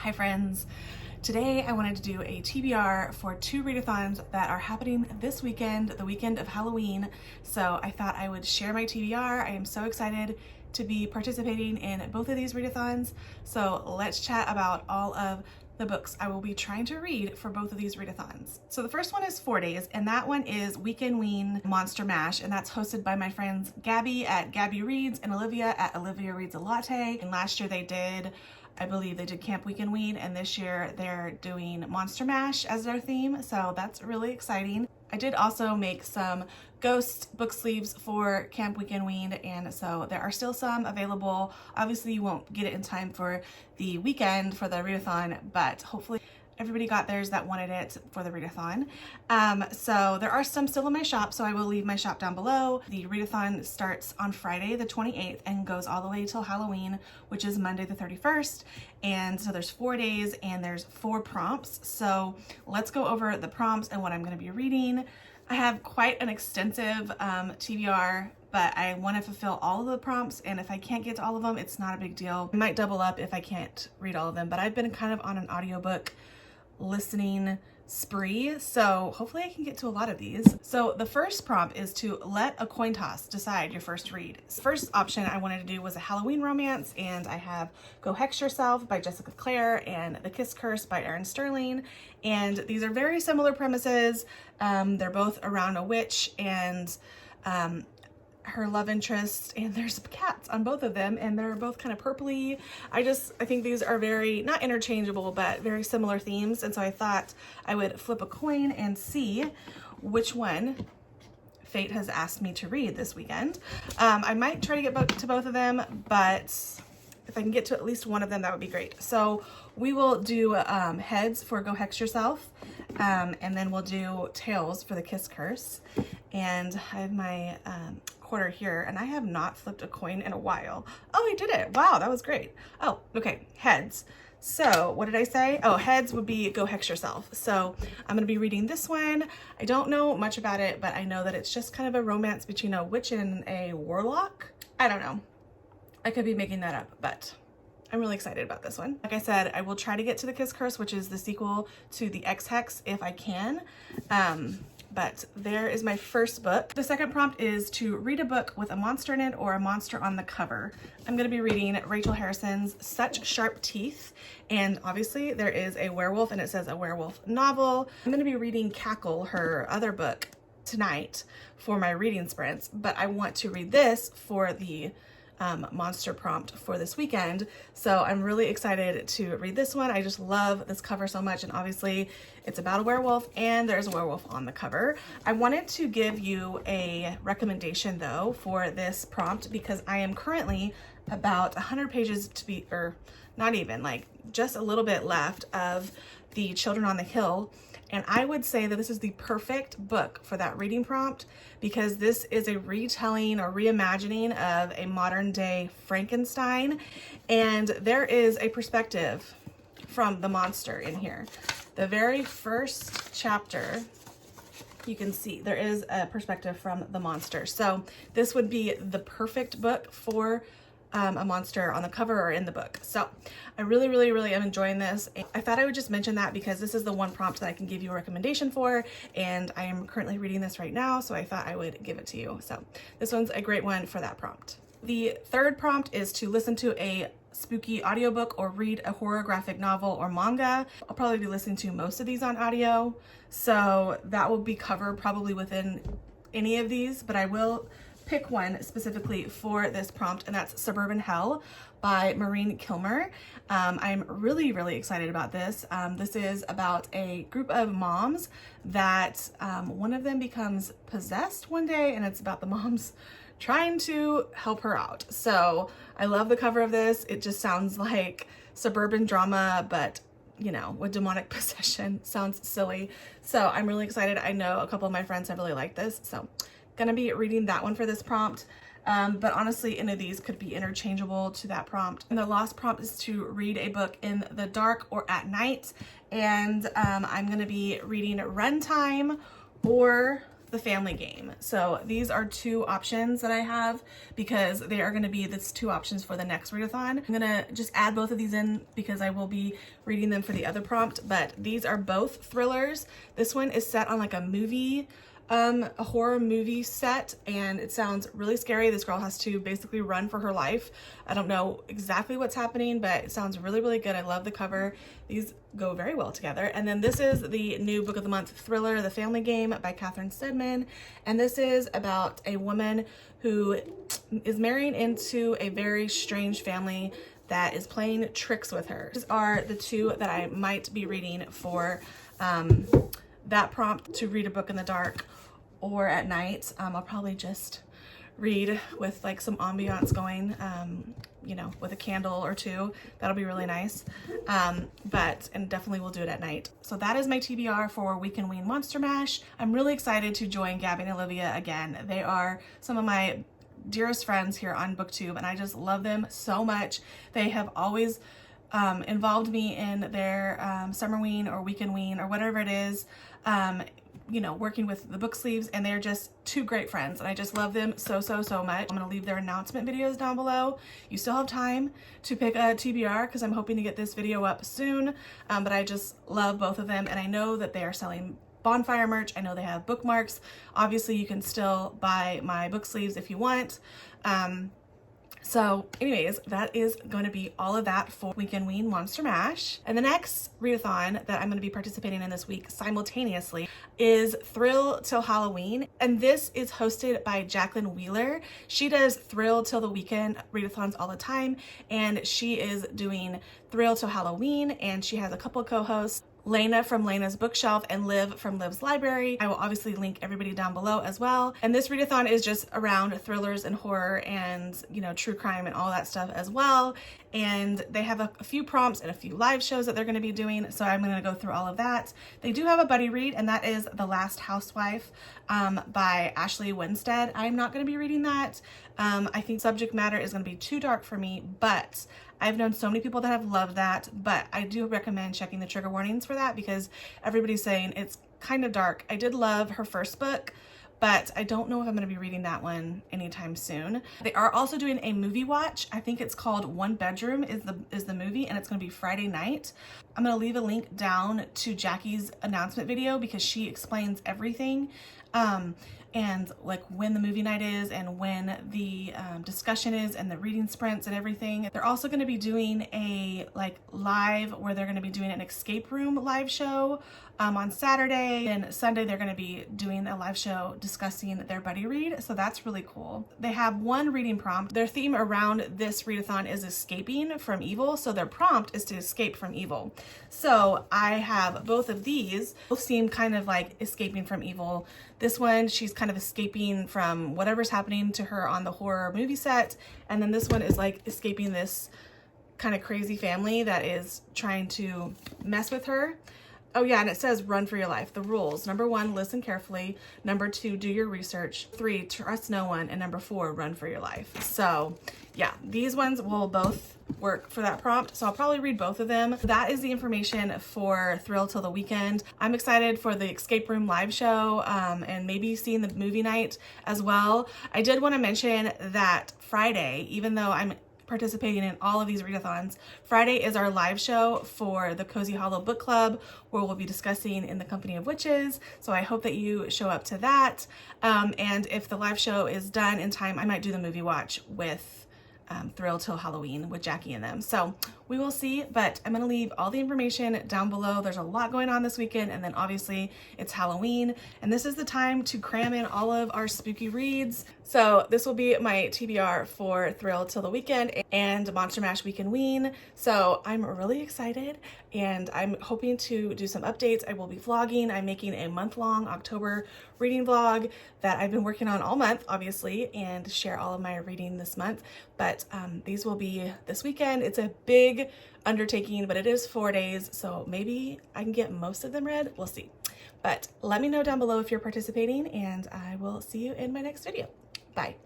Hi friends. Today I wanted to do a TBR for 2 readathons that are happening this weekend, the weekend of Halloween. So I thought I would share my TBR. I am so excited to be participating in both of these readathons. So let's chat about all of the books I will be trying to read for both of these readathons. So the first one is 4 days, and that one is Weekendween Monster Mash, and that's hosted by my friends Gabby at Gabby Reads and Olivia at Olivia Reads a Latte. And last year I believe they did Camp Weekendween, and this year they're doing Monster Mash as their theme, so that's really exciting. I did also make some ghost book sleeves for Camp Weekendween, and so there are still some available. Obviously you won't get it in time for the weekend for the readathon, but hopefully everybody got theirs that wanted it for the readathon. So there are some still in my shop, so I will leave my shop down below. The readathon starts on Friday the 28th and goes all the way till Halloween, which is Monday the 31st. And so there's 4 days and there's 4 prompts. So let's go over the prompts and what I'm going to be reading. I have quite an extensive TBR, but I want to fulfill all of the prompts, and if I can't get to all of them, it's not a big deal. I might double up if I can't read all of them, but I've been kind of on an audiobook listening spree, so hopefully I can get to a lot of these. So the first prompt is to let a coin toss decide your first read. First option I wanted to do was a Halloween romance, and I have Go Hex Yourself by Jessica Clare and The Kiss Curse by Erin Sterling, and these are very similar premises. They're both around a witch and her love interest, and there's cats on both of them, and they're both kind of purpley. I think these are very, not interchangeable, but very similar themes, and so I thought I would flip a coin and see which one fate has asked me to read this weekend. I might try to get to both of them, but if I can get to at least one of them, that would be great. So we will do heads for Go Hex Yourself, and then we'll do tails for The Kiss Curse. And I have my quarter here, and I have not flipped a coin in a while. Oh, I did it. Wow, that was great. Oh, okay, heads. So what did I say? Oh, heads would be Go Hex Yourself. So I'm gonna be reading this one. I don't know much about it, but I know that it's just kind of a romance between a witch and a warlock. I don't know. I could be making that up, but I'm really excited about this one. Like I said, I will try to get to The Kiss Curse, which is the sequel to The X-Hex if I can. But there is my first book. The second prompt is to read a book with a monster in it or a monster on the cover. I'm gonna be reading Rachel Harrison's Such Sharp Teeth, and obviously there is a werewolf, and it says a werewolf novel. I'm gonna be reading Cackle, her other book, tonight for my reading sprints, but I want to read this for the monster prompt for this weekend. So I'm really excited to read this one. I just love this cover so much, and obviously it's about a werewolf and there's a werewolf on the cover. I wanted to give you a recommendation though for this prompt because I am currently about 100 pages to be, or not even, like just a little bit left of the Children on the Hill. And I would say that this is the perfect book for that reading prompt because this is a retelling or reimagining of a modern day Frankenstein. And there is a perspective from the monster in here. The very first chapter, you can see there is a perspective from the monster. So this would be the perfect book for a monster on the cover or in the book. So I really am enjoying this. I thought I would just mention that because this is the one prompt that I can give you a recommendation for, and I am currently reading this right now, so I thought I would give it to you. So this one's a great one for that prompt. The third prompt is to listen to a spooky audiobook or read a horror graphic novel or manga. I'll probably be listening to most of these on audio, so that will be covered probably within any of these, but I will pick one specifically for this prompt, and that's Suburban Hell by Maureen Kilmer. I'm really excited about this. This is about a group of moms that one of them becomes possessed one day, and it's about the moms trying to help her out. So I love the cover of this. It just sounds like suburban drama, but you know, with demonic possession. Sounds silly. So I'm really excited. I know a couple of my friends have really liked this, so gonna be reading that one for this prompt. But honestly, any of these could be interchangeable to that prompt. And the last prompt is to read a book in the dark or at night. And I'm gonna be reading Runtime or The Family Game. So these are 2 options that I have because they are going to be the 2 options for the next readathon. I'm going to just add both of these in because I will be reading them for the other prompt, but these are both thrillers. This one is set on like a movie, a horror movie set, and it sounds really scary. This girl has to basically run for her life. I don't know exactly what's happening, but it sounds really, really good. I love the cover. These go very well together. And then this is the new book of the month thriller, The Family Game by Catherine Stedman. And this is about a woman who is marrying into a very strange family that is playing tricks with her. These are the 2 that I might be reading for that prompt to read a book in the dark or at night. I'll probably just read with like some ambiance going, you know, with a candle or 2. That'll be really nice. And definitely we'll do it at night. So that is my TBR for Weekendween Monster Mash. I'm really excited to join Gabby and Olivia again. They are some of my dearest friends here on BookTube, and I just love them so much. They have always involved me in their Summerween or Weekendween or whatever it is, you know, working with the book sleeves, and they're just 2 great friends, and I just love them so much. I'm gonna leave their announcement videos down below. You still have time to pick a TBR because I'm hoping to get this video up soon, but I just love both of them, and I know that they are selling bonfire merch. I know they have bookmarks. Obviously you can still buy my book sleeves if you want. So anyways, that is going to be all of that for Weekendween Monster Mash. And the next readathon that I'm going to be participating in this week simultaneously is Thrill Till Halloween. And this is hosted by Jacqueline Wheeler. She does Thrill Till the Weekend readathons all the time. And she is doing Thrill Till Halloween. And she has a couple co-hosts, Lena from Lena's Bookshelf and Liv from Liv's Library. I will obviously link everybody down below as well. And this readathon is just around thrillers and horror and, you know, true crime and all that stuff as well. And they have a few prompts and a few live shows that they're going to be doing. So I'm going to go through all of that. They do have a buddy read, and that is The Last Housewife by Ashley Winstead. I'm not going to be reading that. I think subject matter is going to be too dark for me, but I've known so many people that have loved that, but I do recommend checking the trigger warnings for that because everybody's saying it's kind of dark. I did love her first book, but I don't know if I'm going to be reading that one anytime soon. They are also doing a movie watch. I think it's called One Bedroom is the movie, and it's going to be Friday night. I'm going to leave a link down to Jackie's announcement video because she explains everything. And like when the movie night is and when the discussion is and the reading sprints and everything. They're also going to be doing a like live where they're going to be doing an escape room live show on Saturday, and Sunday they're going to be doing a live show discussing their buddy read. So that's really cool. They have one reading prompt. Their theme around this readathon is escaping from evil. So their prompt is to escape from evil. So I have both of these. Both seem kind of like escaping from evil. This one, she's kind of escaping from whatever's happening to her on the horror movie set. And then this one is like escaping this kind of crazy family that is trying to mess with her. Oh yeah, and it says run for your life. The rules. Number 1, listen carefully. Number 2, do your research. 3, trust no one. And number 4, run for your life. So yeah, these ones will both work for that prompt. So I'll probably read both of them. That is the information for Thrill Till the Weekend. I'm excited for the escape room live show and maybe seeing the movie night as well. I did want to mention that Friday, even though I'm participating in all of these readathons, Friday is our live show for the Cozy Hollow Book Club, where we'll be discussing In the Company of Witches. So I hope that you show up to that. And if the live show is done in time, I might do the movie watch with Thrill Till Halloween with Jackie and them. So we will see, but I'm going to leave all the information down below. There's a lot going on this weekend, and then obviously it's Halloween, and this is the time to cram in all of our spooky reads. So this will be my TBR for Thrill Till the Weekend and Monster Mash Weekendween. So I'm really excited, and I'm hoping to do some updates. I will be vlogging. I'm making a month-long October reading vlog that I've been working on all month, obviously, and share all of my reading this month. But these will be this weekend. It's a big undertaking, but it is 4 days, so maybe I can get most of them read. We'll see. But let me know down below if you're participating, and I will see you in my next video. Bye.